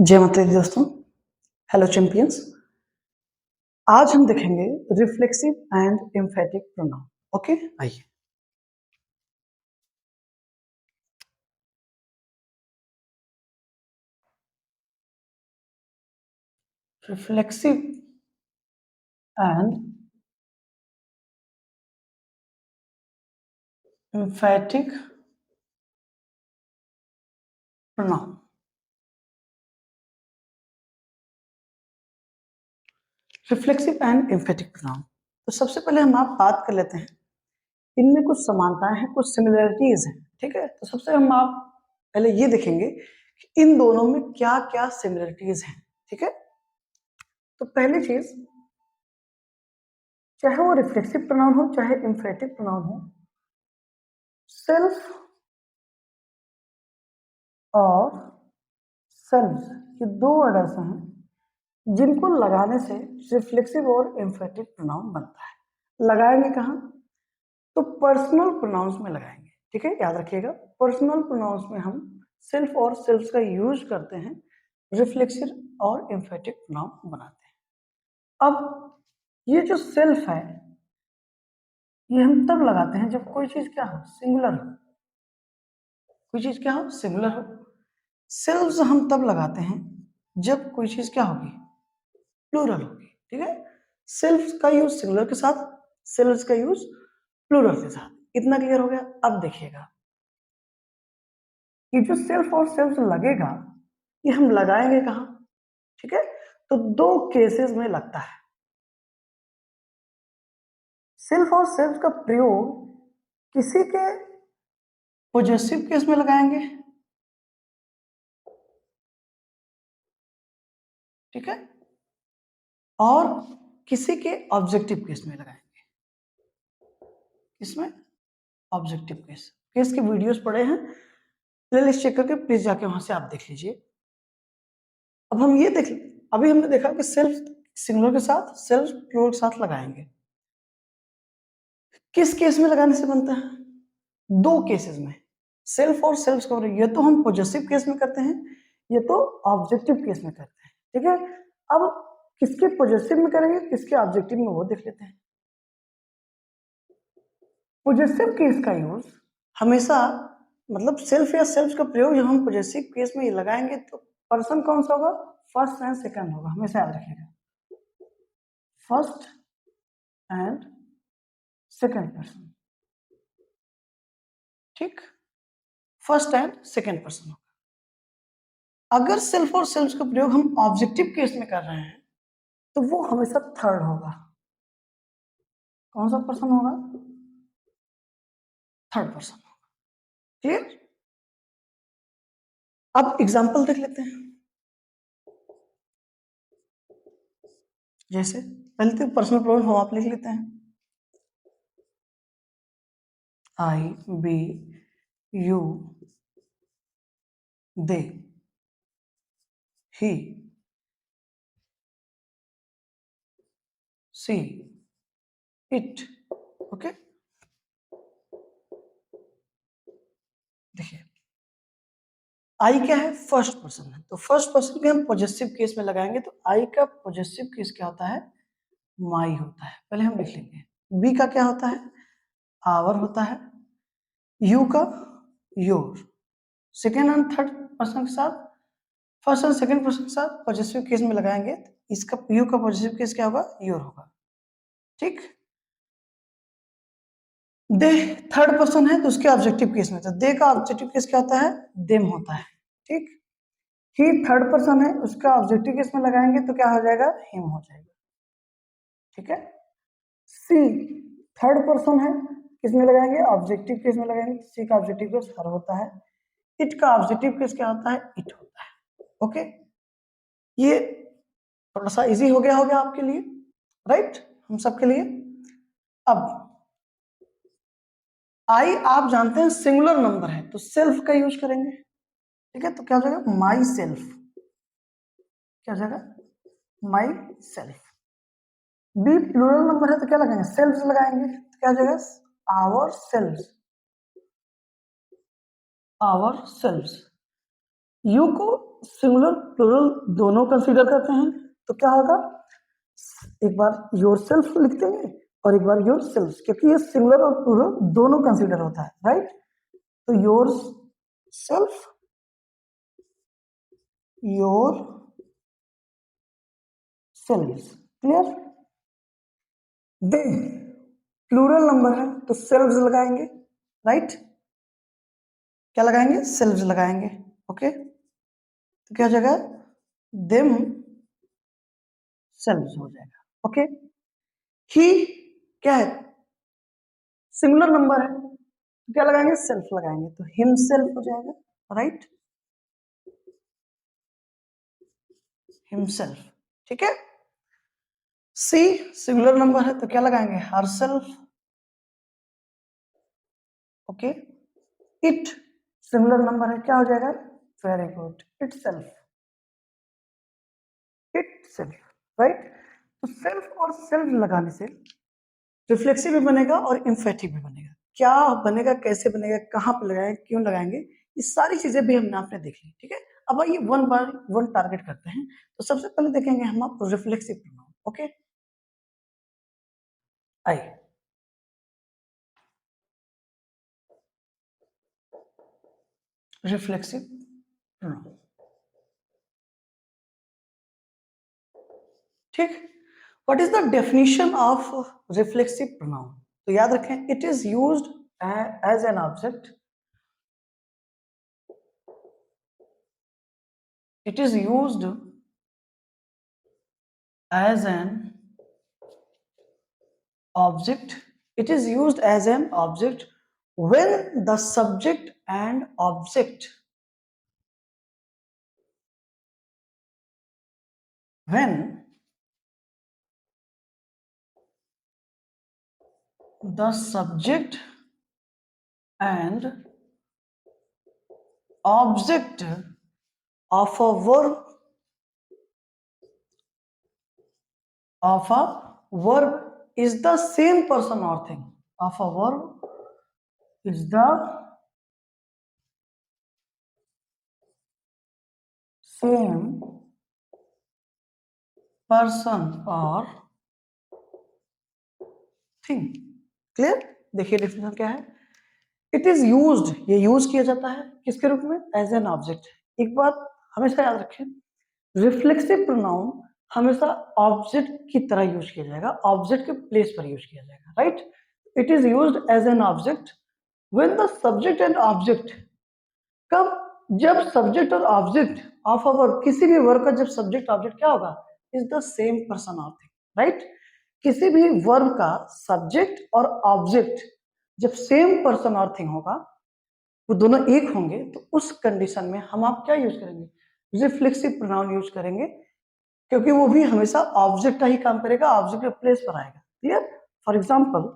जय माता दी दोस्तों। Hello champions. आज हम देखेंगे reflexive and emphatic pronoun. Okay, आइए। Reflexive and emphatic pronoun. Reflexive and emphatic pronoun. तो सबसे पहले हम आप बात कर लेते हैं, इनमें कुछ समानताएं हैं, कुछ सिमिलरिटीज हैं। ठीक है, तो सबसे हम आप पहले ये देखेंगे कि इन दोनों में क्या क्या सिमिलरिटीज हैं। ठीक है, तो पहली चीज, चाहे वो रिफ्लेक्सिव प्रोनाउन हो चाहे एम्फेटिक प्रोनाउन हो, सेल्फ और सेल्फ ये दो वर्ड ऐसे हैं जिनको लगाने से रिफ्लेक्सिव और एम्फेटिक प्रोनाउन बनता है। लगाएंगे कहाँ? तो पर्सनल प्रोनाउंस में लगाएंगे। ठीक है, याद रखिएगा, पर्सनल प्रोनाउंस में हम सेल्फ और सेल्फ का यूज करते हैं, रिफ्लेक्सिव और एम्फेटिक प्रोनाउन बनाते हैं। अब ये जो सेल्फ है ये हम तब लगाते हैं जब कोई चीज क्या हो, सिंगुलर हो। कोई चीज क्या हो, सिंगुलर हो। सेल्व्स हम तब लगाते हैं जब कोई चीज क्या होगी, प्लूरल होगी। ठीक है, सेल्फ का यूज सिंगुलर के साथ, सेल्व्स का यूज प्लूरल के साथ। इतना क्लियर हो गया? अब देखिएगा, ये जो सेल्फ और सेल्फ लगेगा ये हम लगाएंगे कहाँ? ठीक है, तो दो केसेस में लगता है। सेल्फ और सेल्फ का प्रयोग किसी के पॉजेसिव केस में लगाएंगे, ठीक है, और किसी के ऑब्जेक्टिव केस में लगाएंगे। इसमें ऑब्जेक्टिव केस, केस के वीडियोस पड़े हैं, प्लेलिस्ट चेक करके प्लीज जाके वहां से आप देख लीजिए। अब हम ये देख, अभी हमने देखा कि सेल्फ सिंगुलर के साथ, सेल्फ प्लूरल के साथ लगाएंगे। किस केस में लगाने से बनता है? दो केसेस में, सेल्फ और सेल्फ का। ये तो हम पॉजेसिव केस में करते हैं, ये तो ऑब्जेक्टिव केस में करते हैं। ठीक है, अब किसके पॉजेसिव में करेंगे किसके ऑब्जेक्टिव में वो देख लेते हैं। पॉजेसिव केस का यूज हमेशा, मतलब सेल्फ या सेल्फ का प्रयोग जब हम पॉजेसिव केस में लगाएंगे तो पर्सन कौन सा होगा, फर्स्ट एंड सेकंड होगा, हमेशा याद रखिएगा, फर्स्ट एंड सेकंड पर्सन। ठीक, फर्स्ट एंड सेकंड पर्सन होगा। अगर सेल्फ और सेल्फ का प्रयोग हम ऑब्जेक्टिव केस में कर रहे हैं तो वो हमेशा थर्ड होगा। कौन सा पर्सन होगा? थर्ड पर्सन होगा। क्लियर? अब एग्जांपल देख लेते हैं। जैसे पहले तो पर्सनल प्रोनाउन हम आप लिख लेते हैं, I, we, you, they, he, she, it. Okay, देखिए आई क्या है, फर्स्ट पर्सन है, तो फर्स्ट पर्सन के हम पॉजेसिव केस में लगाएंगे, तो आई का पॉजेसिव केस क्या होता है, माई होता है। पहले हम लिख लेंगे। बी का क्या होता है, आवर होता है। यू का your. Second and third person के साथ, फर्स्ट एंड सेकंड पर्सन के साथ पॉजेसिव केस में लगाएंगे, इसका यू का पॉजेसिव केस क्या होगा, योर होगा। ठीक, दे थर्ड पर्सन है तो उसके ऑब्जेक्टिव केस में, तो दे का ऑब्जेक्टिव केस क्या होता है, देम होता है। ठीक, ही थर्ड पर्सन है, उसका ऑब्जेक्टिव केस में लगाएंगे तो क्या हो जाएगा, हिम हो जाएगा। ठीक है, सी थर्ड पर्सन है, किसमें लगाएंगे, ऑब्जेक्टिव केस में लगाएंगे, सी का ऑब्जेक्टिव केस हर होता है। इट का ऑब्जेक्टिव केस क्या होता है, इट होता है। ओके, ये थोड़ा सा इजी हो गया होगा आपके लिए, राइट, हम सबके लिए। अब आई आप जानते हैं सिंगुलर नंबर है तो सेल्फ का यूज करेंगे। ठीक है, तो क्या हो जाएगा, माई सेल्फ। क्या हो जाएगा, myself. We plural number है तो क्या लगाएंगे, सेल्फ लगाएंगे, तो क्या हो जाएगा, ourself, ourself. You को सिंगुलर प्लूरल दोनों कंसीडर करते हैं, तो क्या होगा, एक बार योर सेल्फ लिख देंगे और एक बार योर सेल्फ, क्योंकि ये सिंगुलर और प्लूरल दोनों कंसीडर होता है, राइट। तो yourself, yourself, clear. They plural number है तो सेल्व्स लगाएंगे, राइट। क्या लगाएंगे, सेल्व्स लगाएंगे, ओके। तो क्या हो जाएगा, देम सेल्व्स हो जाएगा, ओके। ही क्या है, सिंगुलर नंबर है, तो क्या लगाएंगे, सेल्फ लगाएंगे, तो हिमसेल्फ हो जाएगा, राइट, हिमसेल्फ, ठीक है। सी सिंगुलर नंबर है तो क्या लगाएंगे, herself, okay. It singular number है, क्या हो जाएगा, very good, itself, itself, right. तो सेल्फ और सेल्फ लगाने से रिफ्लेक्सिव भी बनेगा और इम्फेटिव भी बनेगा। क्या बनेगा, कैसे बनेगा, कहाँ पे लगाएंगे, क्यों लगाएंगे, ये सारी चीजें भी हमने आपने देख ली, ठीक है। अब आइए वन बाय वन टारगेट करते हैं। तो सबसे पहले देखेंगे हम आप रिफ्लेक्सिव प्रोनाउन, ओके। आइए, रिफ्लेक्सिव प्रोनाउन, ठीक। What is the definition of reflexive pronoun, तो याद रखें, it is used as an object, it is used as an object, it is used as an object when the subject and object, when the subject and object of a verb, of a verb is the same person or thing, of a verb is the same person or thing, clear. देखिए definition क्या है, it is used, ये use किया जाता है किसके रूप में, एज एन ऑब्जेक्ट। एक बात हमेशा याद रखें, रिफ्लेक्सिव प्रोनाउन हमेशा ऑब्जेक्ट की तरह यूज किया जाएगा, ऑब्जेक्ट के प्लेस पर यूज किया जाएगा, right. It is used as an object when the subject and object, कब, जब सब्जेक्ट और ऑब्जेक्ट ऑफ अ वर्ब, किसी भी वर्ब का जब सब्जेक्ट ऑब्जेक्ट क्या होगा, is the same person of thing, right. किसी भी वर्ब का सब्जेक्ट और ऑब्जेक्ट जब सेम पर्सन और थिंग होगा, वो दोनों एक होंगे, तो उस कंडीशन में हम आप क्या यूज करेंगे, रिफ्लेक्सिव प्रोनाउन यूज करेंगे, क्योंकि वो भी हमेशा ऑब्जेक्ट का ही काम करेगा, ऑब्जेक्ट के प्लेस पर आएगा, क्लियर। फॉर एग्जाम्पल,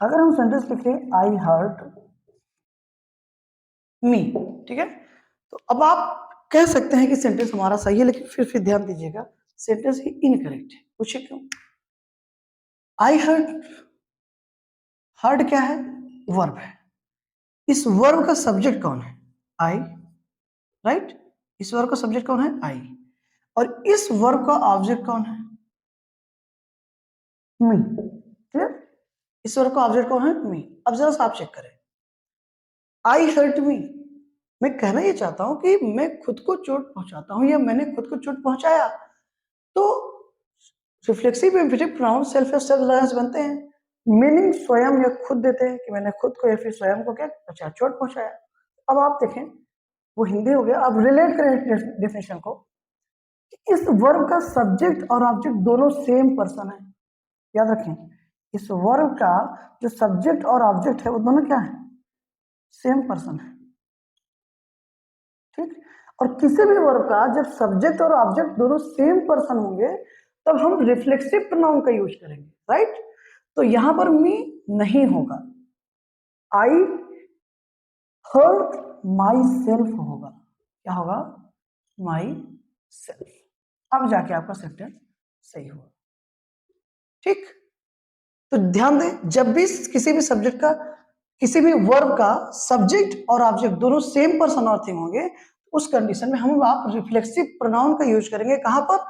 अगर हम सेंटेंस लिखे आई हर्ट मी, ठीक है, तो अब आप कह सकते हैं कि सेंटेंस हमारा सही है, लेकिन फिर ध्यान दीजिएगा, सेंटेंस ही इनकरेक्ट है, पूछिए क्यों। आई हर्ट, हर्ट क्या है, वर्ब है, इस वर्ब का सब्जेक्ट कौन है, आई, राइट। इस वर्ब का सब्जेक्ट कौन है, आई, और इस वर्ब का ऑब्जेक्ट कौन है, मी, क्लियर। इस वर्ब का ऑब्जेक्ट कौन है, मी। अब जरा सा आप चेक करें, आई हर्ट मी, मैं कहना ये चाहता हूं कि मैं खुद को चोट पहुंचाता हूं या मैंने खुद को चोट पहुंचाया, तो रिफ्लेक्सिव इम्पेरेटिव प्रोनाउन सेल्फ या सेल्फ रिलायंस बनते हैं, मीनिंग स्वयं या खुद देते हैं कि मैंने खुद को या फिर स्वयं को क्या पहुंचाया, चोट पहुंचाया। अब आप देखें, वो हिंदी हो गया, अब रिलेट करें डेफिनेशन को, इस वर्ब का सब्जेक्ट और ऑब्जेक्ट दोनों सेम पर्सन है, याद रखें, इस वर्ब का जो सब्जेक्ट और ऑब्जेक्ट है वो दोनों क्या है, सेम पर्सन है, ठीक। और किसी भी वर्ब का जब सब्जेक्ट और ऑब्जेक्ट दोनों सेम पर्सन होंगे, तब हम रिफ्लेक्सिव प्रोनाउन का यूज करेंगे, राइट। तो यहां पर मी नहीं होगा, आई हर्ट माई सेल्फ होगा, क्या होगा, माई सेल्फ। अब जाके आपका सेंटेंस सही होगा, ठीक। तो ध्यान दें, जब भी किसी भी सब्जेक्ट का किसी भी वर्ब का सब्जेक्ट और ऑब्जेक्ट दोनों सेम पर्सन और थिंग होंगे, उस कंडीशन में हम आप रिफ्लेक्सिव प्रोनाउन का यूज करेंगे। कहां पर?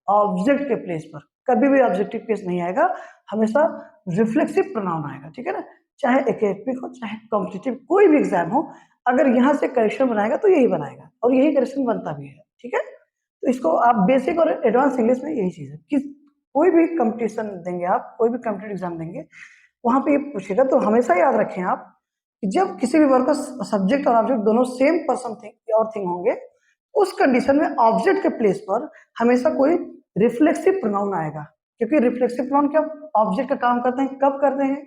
ऑब्जेक्ट के प्लेस पर। कभी भी ऑब्जेक्टिव केस नहीं आएगा, हमेशा रिफ्लेक्सिव प्रोनाउन आएगा, ठीक है ना। चाहे एकेडमिक हो, चाहे कॉम्पिटिटिव कोई भी एग्जाम हो, अगर यहाँ से करेक्शन बनाएगा तो यही बनाएगा, और यही करेक्शन बनता भी है, ठीक है। तो इसको आप बेसिक और एडवांस इंग्लिश में यही चीज है कि कोई भी कंपटीशन देंगे, आप कोई भी कॉम्पिटिटिव एग्जाम देंगे, वहां पे ये पूछेगा तो हमेशा याद रखें आप कि जब किसी भी वर्ड का सब्जेक्ट और ऑब्जेक्ट दोनों सेम पर्सन थिंग और थिंग होंगे, उस कंडीशन में ऑब्जेक्ट के प्लेस पर हमेशा कोई रिफ्लेक्सिव प्रोनाउन आएगा। क्योंकि रिफ्लेक्सिव प्रोनाउन क्या ऑब्जेक्ट का काम करते हैं, कब करते हैं?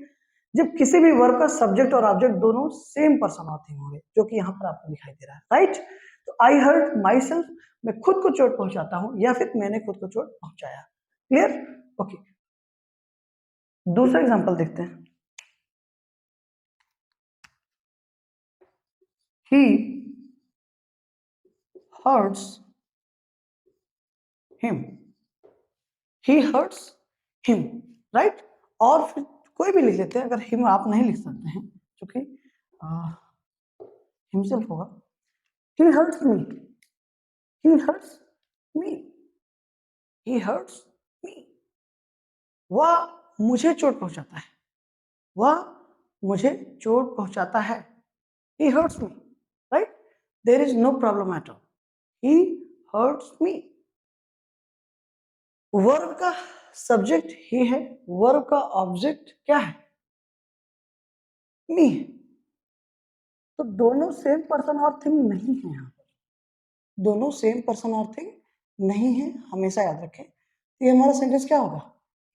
जब किसी भी वर्ड का सब्जेक्ट और ऑब्जेक्ट दोनों सेम पर्सन और थिंग होंगे, जो कि यहाँ पर आपको दिखाई दे रहा है, राइट। तो आई हर्ट माई सेल्फ, मैं खुद को चोट पहुंचाता हूं, या फिर मैंने खुद को चोट पहुंचाया। क्लियर? ओके, दूसरा एग्जांपल देखते हैं। He hurts him. He hurts him, right? और फिर कोई भी लिख लेते हैं, अगर him आप नहीं लिख सकते हैं क्योंकि himself होगा। He hurts me. He hurts me. He hurts me. वह मुझे चोट पहुंचाता है। वह मुझे चोट पहुंचाता है। He hurts me, right? There is no problem at all. He hurts me. Verb का सब्जेक्ट ही है, वर्ब का ऑब्जेक्ट क्या है? मी है। तो दोनों सेम पर्सन और थिंग नहीं है, यहाँ पर दोनों सेम पर्सन और थिंग नहीं है, हमेशा याद रखें। तो ये हमारा सेंटेंस क्या होगा?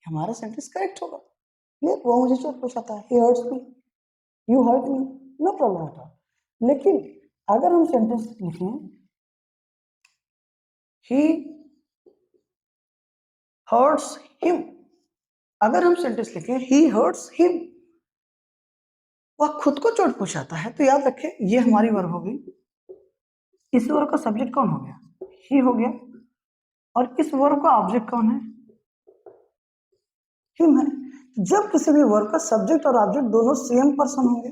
हमारा सेंटेंस करेक्ट होगा। क्लियर? वो मुझे चोट पहुंचाता है, he hurts me, you hurt me, no problem at all। लेकिन अगर हम सेंटेंस लिखें he hurts him, अगर हम सेंटेंस लिखें he hurts him, वह खुद को चोट पहुंचाता है, तो याद रखें ये हमारी वर्ब हो गई। इस वर्ब का सब्जेक्ट कौन हो गया? ही हो गया। और इस वर्ब का ऑब्जेक्ट कौन है? हिम है। जब किसी भी वर्ब का सब्जेक्ट और ऑब्जेक्ट दोनों सेम पर्सन होंगे,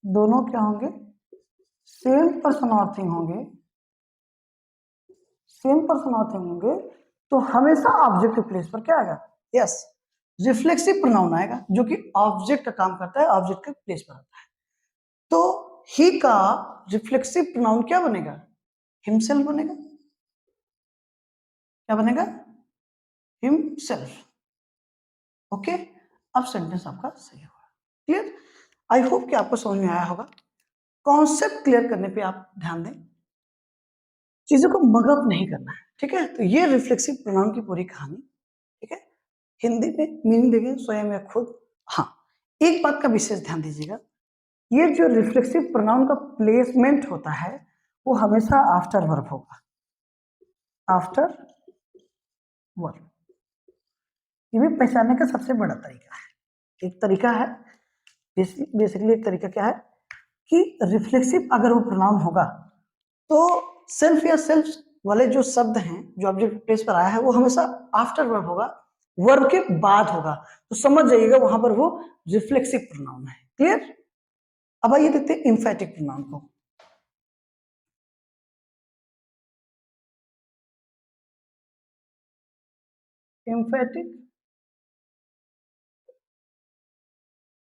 दोनों क्या होंगे? सेम पर्सन और थिंग होंगे, सेम पर्सन और थिंग होंगे, तो हमेशा ऑब्जेक्ट के प्लेस पर क्या आएगा? यस, रिफ्लेक्सिव प्रोनाउन आएगा, जो कि ऑब्जेक्ट का काम करता है, ऑब्जेक्ट के प्लेस पर आता है। तो ही का रिफ्लेक्सिव प्रोनाउन क्या बनेगा? हिमसेल्फ बनेगा। क्या बनेगा? हिमसेल्फ। ओके, अब सेंटेंस आपका सही होगा। क्लियर? आई होप कि आपको समझ में आया होगा। कॉन्सेप्ट क्लियर करने पे आप ध्यान दें, चीजों को मगअप नहीं करना है, ठीक है। तो ये रिफ्लेक्सिव प्रोनाउन की पूरी कहानी, ठीक है। हिंदी में मीनिंग देंगे स्वयं या खुद। हाँ, एक बात का विशेष ध्यान दीजिएगा, ये जो रिफ्लेक्सिव प्रोनाउन का प्लेसमेंट होता है वो हमेशा आफ्टर वर्ब होगा, आफ्टर वर्ब। ये भी पहचानने का सबसे बड़ा तरीका है। एक तरीका है, बेसिकली एक तरीका क्या है कि रिफ्लेक्सिव अगर वो प्रोनाउन होगा तो सेल्फ या सेल्फ वाले जो शब्द हैं, जो ऑब्जेक्ट प्लेस पर आया है, वो हमेशा आफ्टर वर्ब होगा, वर्ब के बाद होगा। तो समझ जाइएगा वहां पर वो रिफ्लेक्सिव प्रोनाउन है। क्लियर? अब आइए देखते हैं एम्फेटिक प्रोनाउन को। Emphatic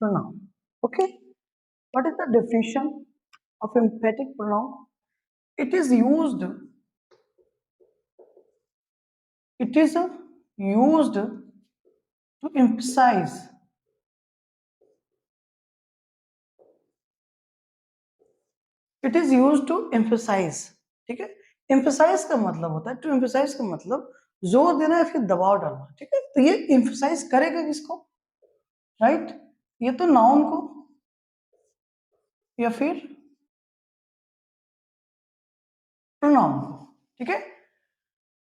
pronoun. Okay, what is the definition of emphatic pronoun? It is used. It is used to emphasize. It is used to emphasize. ठीक है? emphasize का मतलब होता है, to emphasize का मतलब जोर देना या फिर दबाव डालना, ठीक है। तो ये emphasize करेगा किसको? राइट? ये तो नाउन को या फिर प्रोनाउन को, ठीक है।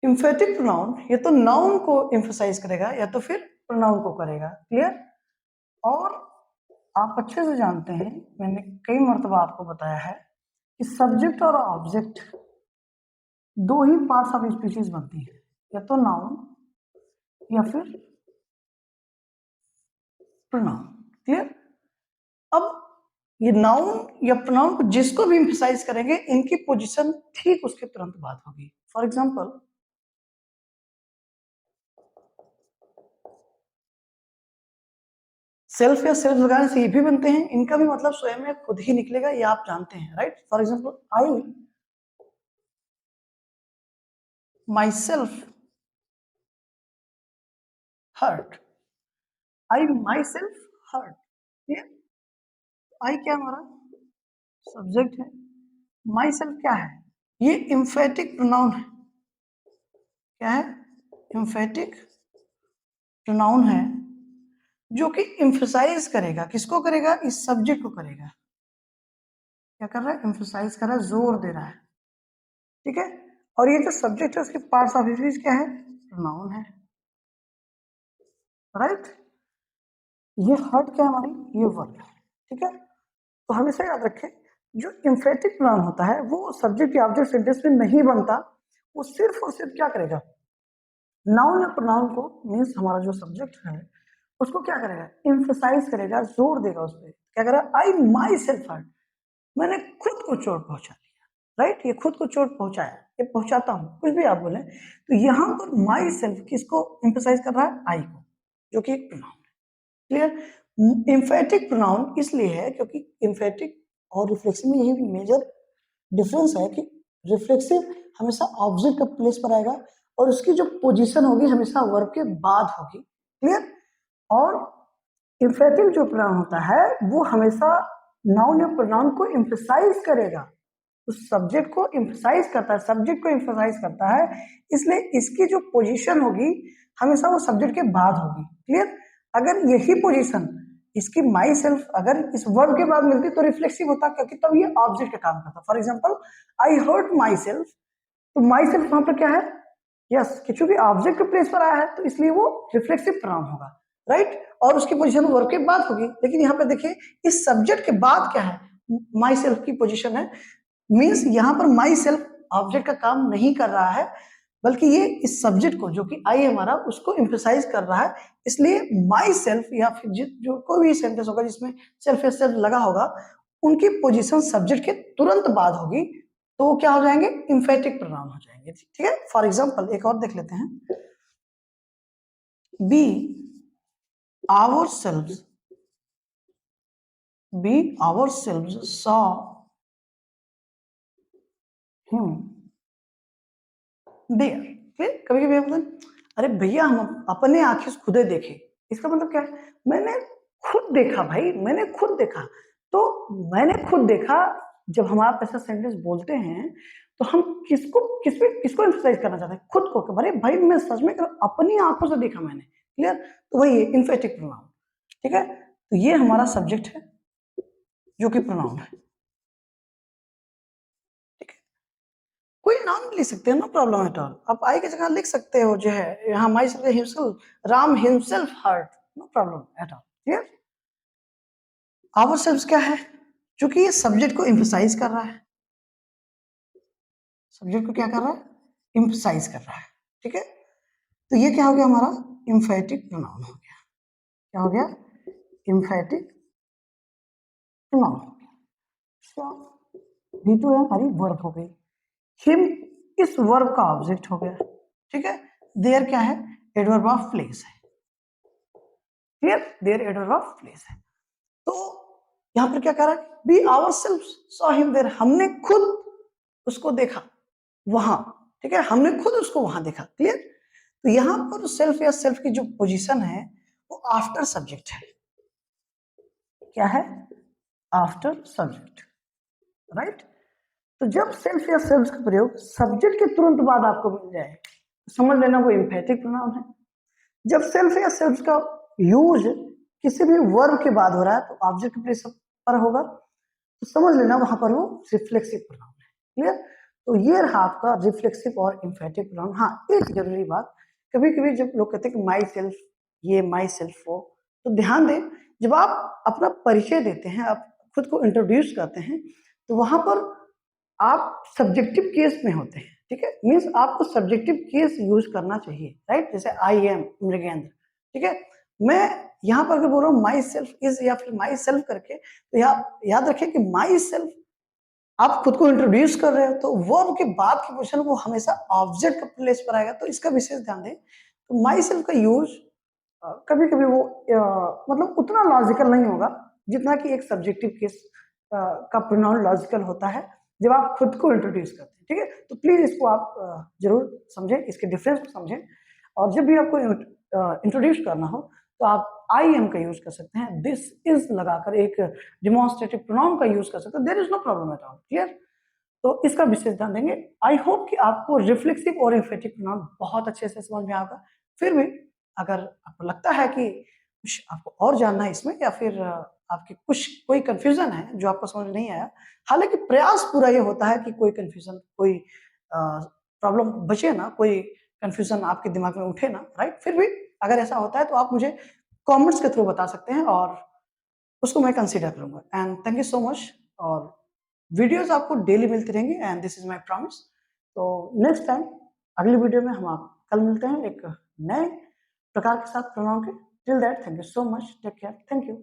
इम्फेटिक प्रोनाउन ये तो नाउन को एम्फसाइज करेगा या तो फिर प्रोनाउन को करेगा। क्लियर? और आप अच्छे से जानते हैं, मैंने कई मर्तबा आपको बताया है कि सब्जेक्ट और ऑब्जेक्ट दो ही पार्ट्स ऑफ स्पीशीज बनती है, या तो नाउन या फिर प्रोनाउन। क्लियर? अब ये नाउन या प्रोनाउन को जिसको भी एम्फसाइज करेंगे इनकी पोजीशन ठीक उसके तुरंत बाद होगी। फॉर एग्जांपल सेल्फ या सेल्फ लगाने से ये भी बनते हैं, इनका भी मतलब स्वयं में खुद ही निकलेगा, ये आप जानते हैं, right. For example I myself hurt, I myself hurt, ये आई क्या हमारा सब्जेक्ट है, माई सेल्फ क्या है, ये इम्फेटिक प्रोनाउन है। क्या है? इम्फेटिक प्रोनाउन है जो कि एम्फसाइज करेगा, किसको करेगा? इस सब्जेक्ट को करेगा। क्या कर रहा है? एम्फसाइज कर रहा है, जोर दे रहा है, ठीक है। और ये जो सब्जेक्ट है उसके पार्ट्स ऑफ स्पीच क्या है? प्रोनाउन है, राइट। ये हर्ट क्या है हमारी? ये वर्ब है, ठीक है। तो हमेशा याद रखें जो एम्फेटिक प्रोनाउन होता है वो सब्जेक्ट या ऑब्जेक्ट सेंटेंस में नहीं बनता, वो सिर्फ और सिर्फ क्या करेगा? नाउन या प्रोनाउन को, मीन्स हमारा जो सब्जेक्ट है उसको क्या करेगा? एम्फसाइज करेगा, जोर देगा उस पर। क्या करेगा? आई माई सेल्फ हर्ट, मैंने खुद को चोट पहुंचा दिया, राइट। ये खुद को चोट पहुंचाया, ये पहुंचाता हूं, कुछ भी आप बोले। तो यहां पर माई सेल्फ किसको एम्फसाइज कर रहा है? आई को, जो कि एक प्रोनाउन है। क्लियर? इम्फेटिक प्रोनाउन इसलिए है क्योंकि इम्फेटिक और रिफ्लेक्सिव में यही मेजर डिफरेंस है कि रिफ्लेक्सिव हमेशा ऑब्जेक्ट का प्लेस पर आएगा और उसकी जो पोजीशन होगी हमेशा वर्ब के बाद होगी। क्लियर? और इम्फेटिव जो प्रोनाउन होता है वो हमेशा नाउन या प्रोनाउन को एम्फसाइज करेगा, उस सब्जेक्ट को एम्फसाइज करता है, सब्जेक्ट को एम्फसाइज करता है, इसलिए इसकी जो पोजीशन होगी हमेशा वो सब्जेक्ट के बाद होगी। क्लियर? अगर यही पोजीशन इसकी माई सेल्फ अगर इस वर्ब के बाद मिलती तो रिफ्लेक्सिव होता, क्योंकि तब ये ऑब्जेक्ट का काम करता। For example I hurt myself, तो माई सेल्फ वहां पर क्या है? यस, कि चूंकि ऑब्जेक्ट के प्लेस पर आया है तो इसलिए वो रिफ्लेक्सिव प्रोनाउन होगा, राइट। और उसकी पोजीशन वर्ब के बाद होगी। लेकिन यहाँ पे देखिए इस सब्जेक्ट के बाद क्या है? माई सेल्फ की पोजीशन है, मीन्स यहाँ पर माई सेल्फ ऑब्जेक्ट का काम नहीं कर रहा है, बल्कि ये इस सब्जेक्ट को जो कि आई हमारा उसको एम्फसाइज कर रहा है। इसलिए माई सेल्फ या फिर जो कोई भी सेंटेंस होगा जिसमें सेल्फ या सेल्फ लगा होगा उनकी पोजीशन सब्जेक्ट के तुरंत बाद होगी, तो वो क्या हो जाएंगे? इम्फेटिक प्रोनाउन हो जाएंगे, ठीक है। फॉर एग्जाम्पल एक और देख लेते हैं, we ourselves, we ourselves saw him there. फिर कभी कभी हम अरे भैया हम अपने आंखें से खुदे देखे, इसका मतलब क्या है? मैंने खुद देखा भाई, मैंने खुद देखा। तो मैंने खुद देखा, जब हम आप ऐसा सेंटेंस बोलते हैं तो हम किसको एम्फसाइज करना चाहते हैं? खुद को। अरे भाई मैं सच में अपनी आंखों से देखा मैंने। क्लियर? तो वही इन्फेटिक प्रोनाउन, ठीक है। तो ये हमारा सब्जेक्ट है जो कि प्रोनाउन है, ठीक है। कोई नाम भी लिख सकते हैं, नो प्रॉब्लम एट ऑल। आप आई की जगह लिख सकते हो जो है यहाँ my himself, Ram himself hurt, no problem at all. Clear? Our self क्या है? क्योंकि ये सब्जेक्ट को एम्फसाइज कर रहा है, सब्जेक्ट को क्या कर रहा है? एम्फसाइज कर रहा है, ठीक है। तो ये क्या हो गया हमारा? इम्फेटिक प्रोनाउन हो गया। क्या हो गया? इम्फेटिक प्रोनाउन हो गया। V2 है हमारी वर्ब हो गई, हिम इस वर्ब का ऑब्जेक्ट हो गया, ठीक है। देयर क्या है? एडवर्ब ऑफ प्लेस है। Clear? There adverb of place है। तो यहां पर क्या कह रहा है? We ourself saw him there, हमने खुद उसको देखा वहां, ठीक है, हमने खुद उसको वहां देखा। क्लियर? तो यहां पर सेल्फ या सेल्फ की जो पोजीशन है वो आफ्टर सब्जेक्ट है। क्या है? After subject, right. तो जब सेल्फ या सेल्फ का प्रयोग सब्जेक्ट के तुरंत बाद आपको मिल जाए तो समझ लेना वो इम्फेटिक प्रोनाउन है। जब सेल्फ या सेल्फ का यूज किसी भी वर्ब के बाद हो रहा है तो ऑब्जेक्ट के प्लेस पर होगा, तो समझ लेना वहां पर वो रिफ्लेक्सिव प्रोनाउन है। क्लियर? तो ये रहा आपका रिफ्लेक्सिव और इम्फेटिक प्रोनाउन। हाँ, एक जरूरी बात, कभी कभी जब लोग कहते हैं कि माई सेल्फ ये माई सेल्फ वो, तो ध्यान दें जब आप अपना परिचय देते हैं, आप खुद को इंट्रोड्यूस करते हैं, तो वहां पर आप सब्जेक्टिव केस में होते हैं, ठीक है। मीन्स आपको सब्जेक्टिव केस यूज करना चाहिए, राइट। जैसे आई एम मृगेंद्र, ठीक है, मैं यहाँ पर अगर बोल रहा हूँ माई सेल्फ इज या फिर माई सेल्फ करके, तो यहाँ याद रखिए कि माई सेल्फ आप खुद को इंट्रोड्यूस कर रहे हो, तो वर्ब के बाद की पोजीशन वो हमेशा ऑब्जेक्ट का प्लेस पर आएगा, तो इसका विशेष ध्यान दें। तो माई सेल्फ का यूज कभी कभी वो मतलब उतना लॉजिकल नहीं होगा जितना कि एक सब्जेक्टिव केस का प्रोनाउन लॉजिकल होता है जब आप खुद को इंट्रोड्यूस करते हैं। ठीक है, तो प्लीज इसको आप जरूर समझें, इसके डिफरेंस को समझें। और जब भी आपको इंट्रोड्यूस करना हो तो आप आई एम का यूज कर सकते हैं, दिस इज लगाकर एक डिमॉन्स्ट्रेटिव प्रोनाउन का यूज कर सकते हैं, there is no problem at all. Clear? तो इसका विशेष ध्यान देंगे। आई होप कि आपको रिफ्लेक्सिव और एम्फेटिक प्रोनाउन बहुत अच्छे से समझ में आएगा। फिर भी अगर आपको लगता है कि कुछ आपको और जानना है इसमें, या फिर आपकी कुछ कोई कंफ्यूजन है जो आपको समझ नहीं आया, हालांकि प्रयास पूरा ये होता है कि कोई कंफ्यूजन, कोई प्रॉब्लम बचे ना, कोई कंफ्यूजन आपके दिमाग में उठे ना, राइट? फिर भी अगर ऐसा होता है तो आप मुझे कमेंट्स के थ्रू बता सकते हैं और उसको मैं कंसीडर करूंगा। And thank you so much. और वीडियोस आपको डेली मिलती रहेंगी and this is my promise. तो नेक्स्ट टाइम अगली वीडियो में हम आप कल मिलते हैं एक नए प्रकार के साथ प्रोनाउन के। Till that, thank you so much, take care, thank you.